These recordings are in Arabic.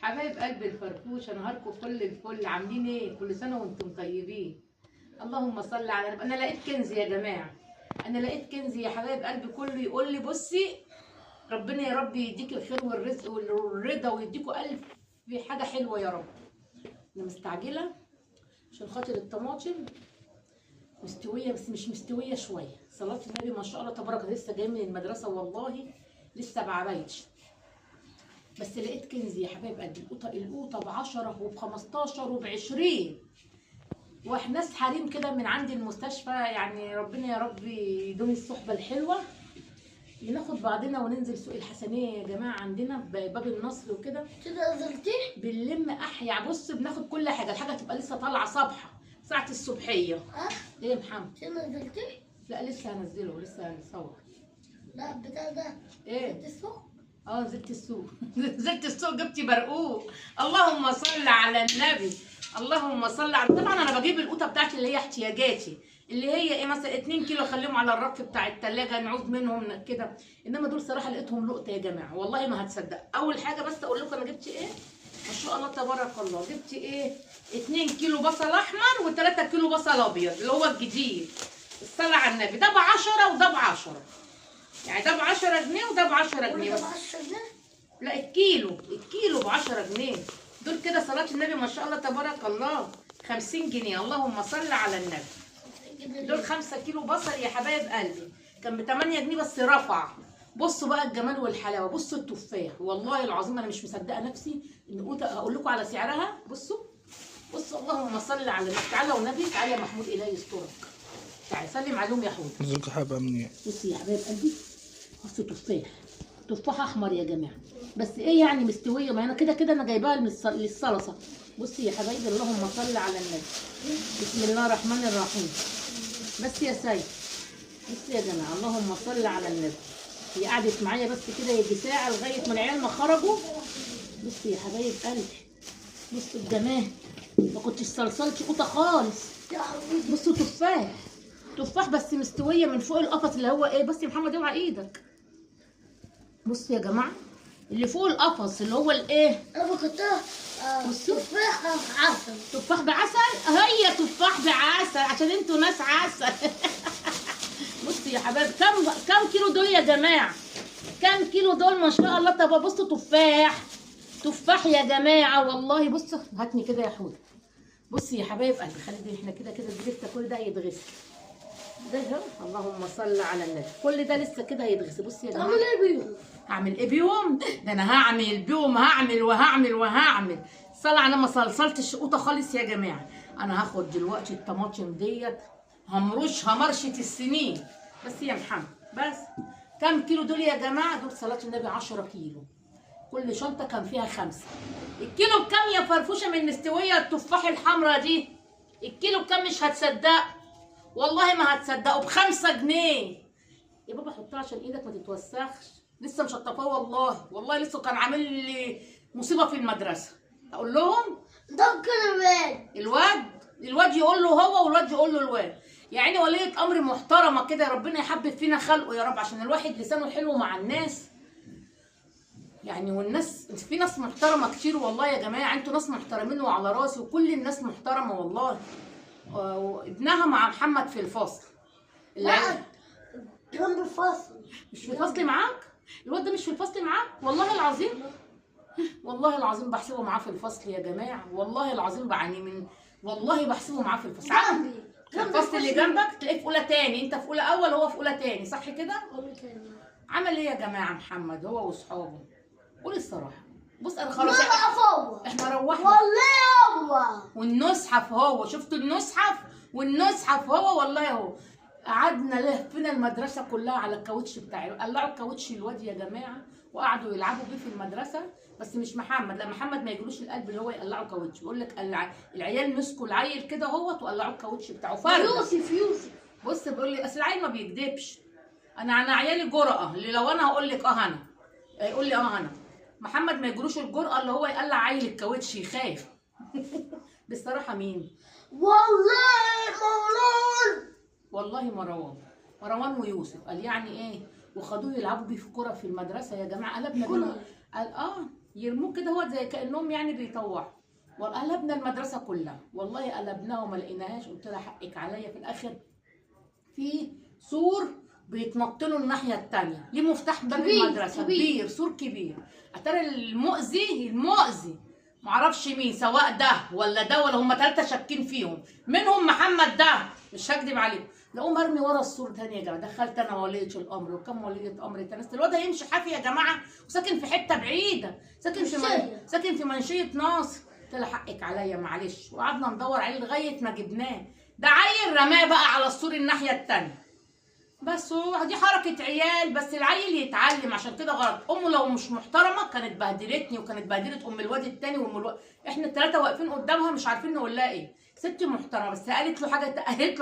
حبايب قلب الفرفوشه، نهاركم فل الفل. عاملين ايه؟ كل سنه وانتم طيبين. اللهم صل على النبي. انا لقيت كنز يا جماعه، انا لقيت كنز يا حبايب قلبي. كله يقول لي بصي ربنا يا رب يديك الخير والرزق والرضا ويديكوا الف في حاجه حلوه يا رب. انا مستعجله عشان خاطر الطماطم مستويه، بس مش مستويه شويه. صلاه النبي ما شاء الله تبارك. لسه جاي من المدرسه والله، لسه ما عملتش. بس لقيت كنز يا حبايب قلبي. القوطه ب10 وب15 وب20، واحنا ناس حريم كده من عند المستشفى. يعني ربنا يا رب يدوم الصحبه الحلوه. بناخد بعضنا وننزل سوق الحسنيه يا جماعه، عندنا بباب النصر وكده. كده نزلتي؟ بنلم احيا. بص بناخد كل حاجه، الحاجه تبقى لسه طالعه صبحه ساعه الصبحيه. ايه يا محمد؟ كده نزلتي؟ لا لسه هنزله، لسه هنصور. لا بتاع ده ايه؟ نزلت السوق؟ نزلت السوق. نزلت السوق جبتي برقوق. اللهم صل على النبي، اللهم صل على. طبعا انا بجيب القوطه بتاعتي اللي هي احتياجاتي، اللي هي ايه، مثلا 2 كيلو اخليهم على الرف بتاع التلاجة نعوز منهم كده. انما دول صراحه لقيتهم لقطه يا جماعه، والله ما هتصدق. اول حاجه بس اقول لكم انا جبت ايه. ما شاء الله تبارك الله. جبت ايه؟ 2 كيلو بصل احمر و3 كيلو بصل ابيض اللي هو الجديد. الصلاه على النبي. ده ب10 وده ب10، يعني ده ب10 جنيه وده ب10 جنيه بس. لا الكيلو ب10 جنيه. دول كده صلاة النبي ما شاء الله تبارك الله 50 جنيه. اللهم صل على النبي. دول 5 كيلو بصل يا حبايب قلبي، كان ب 8 جنيه بس رفع. بصوا بقى الجمال والحلاوه. بصوا التفاح، والله العظيم انا مش مصدقه نفسي ان قوطه. اقول لكم على سعرها. بصوا بصوا، اللهم صل على النبي. تعالى والنبي، تعالى يا محمود الهي يسترك. تعالى سلم عليهم يا حود. ازيك يا حبيبه منين؟ بصوا يا حبايب قلبي، بصوا تفاح احمر يا جماعه. بس ايه يعني مستويه، ما انا كده كده انا جايباها للصلصه. بصي يا حبايبي، اللهم صل على النبي. بسم الله الرحمن الرحيم. بس يا سيد، بصي يا جماعه، اللهم صل على النبي. هي قعدت معايا بس كده يجي ساعه لغايه ما العيال ما خرجوا. بصي يا حبايب قلبي، بصوا الجمال. ما كنتش صلصلتي قوطه خالص. بصوا تفاح بس مستويه من فوق القفص اللي هو ايه. بصي يا محمد اوعى ايدك. بصوا يا جماعه اللي فوق القفص اللي هو الايه. انا كنت بصوا تفاح عسل. تفاح بعسل. هي تفاح بعسل عشان انتوا ناس عسل. بصوا يا حبايبي، كم كيلو دول يا جماعه؟ كم كيلو دول ما شاء الله. طب بصوا تفاح يا جماعه والله. بصوا هاتني كده يا حوده. بصي يا حبايب قلبي، خلي دي احنا كده لسه كل ده هيتغسل. ده اللهم صل على النبي. كل ده لسه كده هيتغسل. بصي يا جماعه. تعمل ايه بيهم؟ هعمل ايه بيهم؟ ده انا هعمل بيهم، هعمل. صل على ما صلصلتش قوطه خالص يا جماعه. انا هاخد دلوقتي الطماطم ديت همرشها مرشه السنين. بس يا محمد بس. كم كيلو دول يا جماعه؟ دول صلاه النبي 10 كيلو. كل شنطه كان فيها 5. الكيلو بكام يا فرفوشه من مستويه التفاح الحمراء دي؟ الكيلو بكام؟ مش هتصدق والله ما هتصدقوا. ب5 جنيه يا بابا. حطها عشان ايدك ما تتوسخش. لسه مشطفاه والله لسه كان عامل لي مصيبه في المدرسه. اقول لهم ده كده الواد يقول له هو، والواد يقول له الواد. يعني ولية امر محترمه كده. ربنا يحبب فينا خلقه يا رب، عشان الواحد لسانه حلو مع الناس يعني. والناس في ناس محترمه كتير والله يا جماعه. انتوا ناس محترمين وعلى راسي، وكل الناس محترمه والله. ابنها مع محمد في الفصل. لا جنب الفصل. مش في الفصل معاك؟ الواد ده مش في الفصل معاك والله العظيم. والله العظيم بحسبه معاه في الفصل يا جماعه. والله العظيم بعاني من، والله بحسبه معاه في الفصل. الفصل اللي جنبك تلاقيه في اولى تاني، انت في اولى اول هو في اولى تاني، صح كده؟ عمل ايه يا جماعه محمد هو واصحابه؟ قولي الصراحه. بص انا خلاص احنا روحنا والله هو والنسحف هو. شفتوا النسحف هو والله هو. قعدنا لفينا المدرسه كلها على الكاوتش بتاعي. قلعوا الكاوتش الواد يا جماعه وقعدوا يلعبوا بيه في المدرسه. بس مش محمد، لا محمد ما يجيلوش القلب اللي هو يقلعوا كاوتش. بيقول لك العيال مسكوا العيل كده اهوت وقلعوا الكاوتش بتاعه. فرد يوسف بص بيقول لي اصل العيل ما بيكدبش. انا عيالي جرأه اللي لو انا هقول لك انا يقول لي انا. محمد ما يجيلوش الجرأه اللي هو يقلع عيل الكاوتش، يخاف. بصراحه مين؟ والله مروان ويوسف. قال يعني ايه؟ وخدوه يلعبوا بيه في كرة في المدرسه يا جماعه. قلبنا بيه. قال يرموه كده هو زي كانهم يعني بيطوعوا. وقلبنا المدرسه كلها، والله قلبناها وما لقيناهاش. قلت لها حقك عليا. في الاخر في سور بيتنطلوا الناحيه التانيه، ليه مفتاح باب كبير، المدرسه كبير. كبير، سور كبير. اتاري المؤذي معرفش مين، سواء ده ولا ده ولا هم ثلاثه شاكين فيهم، منهم محمد ده مش هكدب عليكم. لقوه مرمي ورا السور تاني يا جماعه. دخلت انا ولية الامر وكم ولية امر تاني. أصل الواد هيمشي حافي يا جماعه، وساكن في حته بعيده، ساكن في منشيه ناصر. قلت لها حقك عليا معلش. وقعدنا ندور عليه لغايه ما جبناه. ده عيل رماه بقى على السور الناحيه التانيه. بس هو دي حركة عيال، بس العيل يتعلم. عشان كده غلط. امه لو مش محترمة كانت بهدلتني وكانت بهدلت ام الواد التاني وام الواد. احنا التلاتة واقفين قدامها مش عارفين نقول لها ايه. ست محترمة، بس قالت له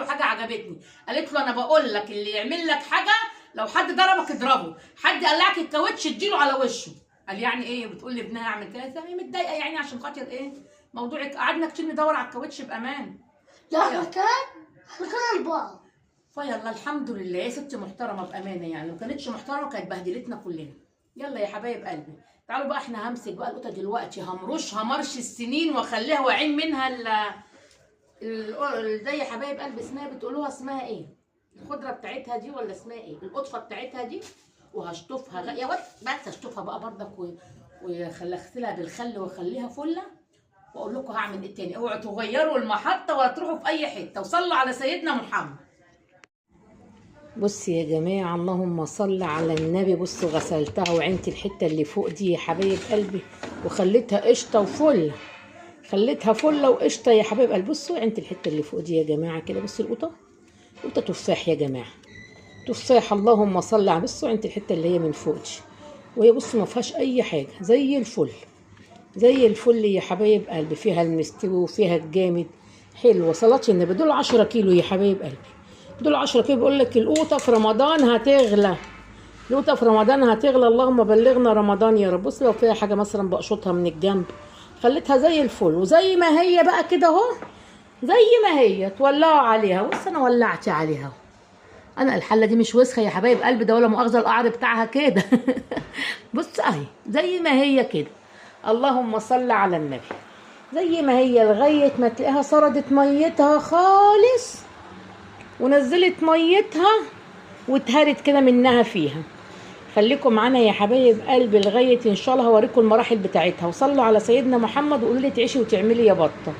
حاجة عجبتني. قالت له انا بقول لك اللي يعمل لك حاجة، لو حد ضربك اضربه، حد قلعك الكاوتش اديله على وشه. قال يعني ايه؟ بتقول لابنها اعمل كده. هي متضايقة يعني عشان خاطر ايه؟ موضوعك. قعدنا كتير ندور على الكاوتش بامان. لا احنا كان البعض. فيلا الحمد لله يا ست محترمه بامانه. يعني لو كانتش محترمه كانت بهدلتنا كلنا. يلا يا حبايب قلبي، تعالوا بقى احنا همسك بقى القطه دلوقتي، همرشها مرش السنين واخليها واعين منها زي يا حبايب قلبي اسمها، بتقولوها اسمها ايه؟ الخضره بتاعتها دي ولا اسمها ايه؟ القطفه بتاعتها دي. وهشطفها يا واد بس هشطفها بقى بردك اغسلها بالخل واخليها فله. واقول لكم هعمل ايه تاني. اوعوا تغيروا المحطه ولا تروحوا في اي حته، وصلوا على سيدنا محمد. بص يا جماعة، اللهم صل على النبي. بصوا غسلتها وعينت الحتة اللي فوق دي يا حبايب قلبي، وخليتها قشطة وفل. خليتها فلة وقشطة يا حبايب قلبي. بصوا عينت الحتة اللي فوق دي يا جماعة كده. بصوا القطة تفاح يا جماعة، تفاح. اللهم صل على. بصوا عينت الحتة اللي هي من فوق دي، وهي بصوا ما فيهاش أي حاجة، زي الفل زي الفل يا حبايب قلبي. فيها المستوي وفيها الجامد. حلوة صلاة النبي. دول 10 كيلو يا حبايب قلبي، دول 10 كيلو. بيقول لك القوطه في رمضان هتغلى، القوطه في رمضان هتغلى. اللهم بلغنا رمضان يا رب. بص لو فيها حاجه مثلا بقشطها من الجنب، خليتها زي الفل وزي ما هي بقى كده اهو، زي ما هي تولعوا عليها. بص انا ولعت عليها. انا الحله دي مش وسخه يا حبايب قلبي، ده ولا مؤاخذه القعر بتاعها كده. بص اهي زي ما هي كده. اللهم صل على النبي. زي ما هي لغايه ما تلاقيها صردت ميتها خالص ونزلت ميتها واتهرت كده منها فيها. خليكم معانا يا حبايب قلبي لغايه ان شاء الله هوريكم المراحل بتاعتها. وصلوا على سيدنا محمد وقولوا لي تعيشي وتعملي يا بطه.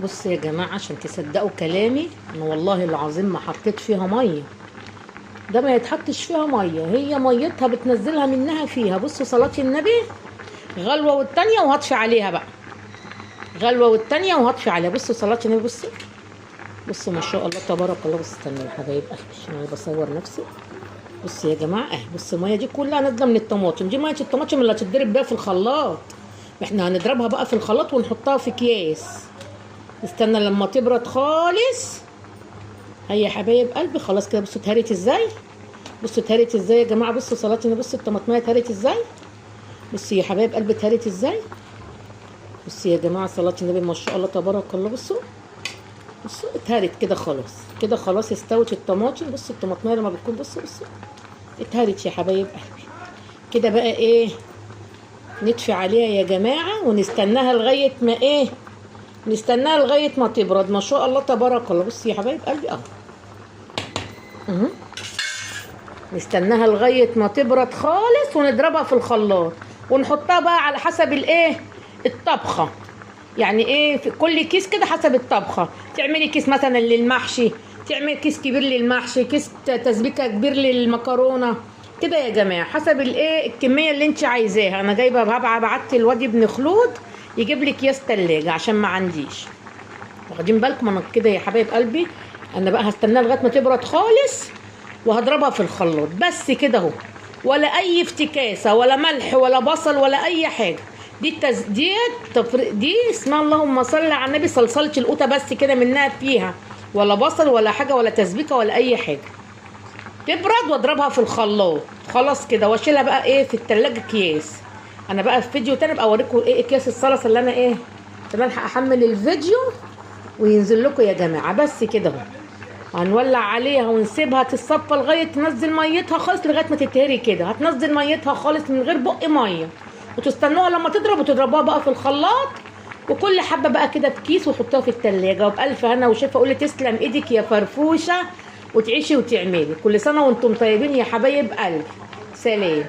بصوا يا جماعه عشان تصدقوا كلامي، انا والله العظيم ما حطيت فيها ميه. ده ما يتحطش فيها ميه، هي ميتها بتنزلها منها فيها. بصوا صلاه النبي. غلوه والتانيه وهطفي عليها بقى، غلوه والتانيه وهطفي عليها. بصوا صلاه النبي. بصوا ما شاء الله تبارك الله. بصوا استنوا يا حبايب قلبي عشان انا بصور نفسي. بصوا يا جماعه اهي. بصوا الميه دي كلها نازله من الطماطم. دي ميه الطماطم اللي هتتضرب بيها في الخلاط. احنا هنضربها بقى في الخلاط ونحطها في اكياس. نستنى لما تبرد خالص. هي يا حبايب قلبي خلاص كده. بصوا اتهرت ازاي، بصوا اتهرت ازاي يا جماعه. بصوا صلاتي. بصوا الطماطميه اتهرت ازاي. بصوا يا حبايب قلبي اتهرت ازاي. بصوا يا جماعه صلاه النبي ما شاء الله تبارك الله. بصوا اتهرت كده خلاص، كده خلاص استوت الطماطم. بصوا الطماطميه لما بتكون بصوا اتهرت يا حبايب قلبي. كده بقى ايه، نطفي عليها يا جماعه ونستناها لغايه ما ايه، نستناها لغايه ما تبرد. ما شاء الله تبارك الله. بصوا يا حبايب قلبي اهو، نستناها لغايه ما تبرد خالص ونضربها في الخلاط ونحطها بقى على حسب الايه، الطبخه. يعني ايه، في كل كيس كده حسب الطبخه. تعملي كيس مثلا للمحشي، تعملي كيس كبير للمحشي، كيس تسبيكه كبير للمكرونه كده يا جماعه، حسب الايه الكميه اللي انت عايزاها. انا جايبه بعت الواد ابن خلود يجيب لي اكياس ثلاجه عشان ما عنديش. واخدين بالكم انا كده يا حبايب قلبي. انا بقى هستناها لغايه ما تبرد خالص وهضربها في الخلاط بس كده اهو، ولا اي افتكاسه ولا ملح ولا بصل ولا اي حاجه. دي اسمها اللهم صل على النبي صلصله القوطه بس كده منها فيها، ولا بصل ولا حاجه ولا تسبيكه ولا اي حاجه. تبرد واضربها في الخلاط خلاص كده واشيلها بقى ايه في التلاجة اكياس. انا بقى في فيديو تاني ابقى اوريكم ايه اكياس الصلصه اللي انا ايه كمان هحمل الفيديو وينزل لكم يا جماعه. بس كده اهو هنولع عليها ونسيبها تتصفى لغايه تنزل ميتها خالص، لغايه ما تتهري كده. هتنزل ميتها خالص من غير بق ميه، وتستنوها لما تضرب وتضربوها بقى في الخلاط، وكل حبه بقى كده في كيس وحطوها في التلاجة. وبألف هنا وشفا. اقول لي تسلم ايدك يا فرفوشه، وتعيشي وتعملي. كل سنه وانتم طيبين يا حبايب قلبي. سلام.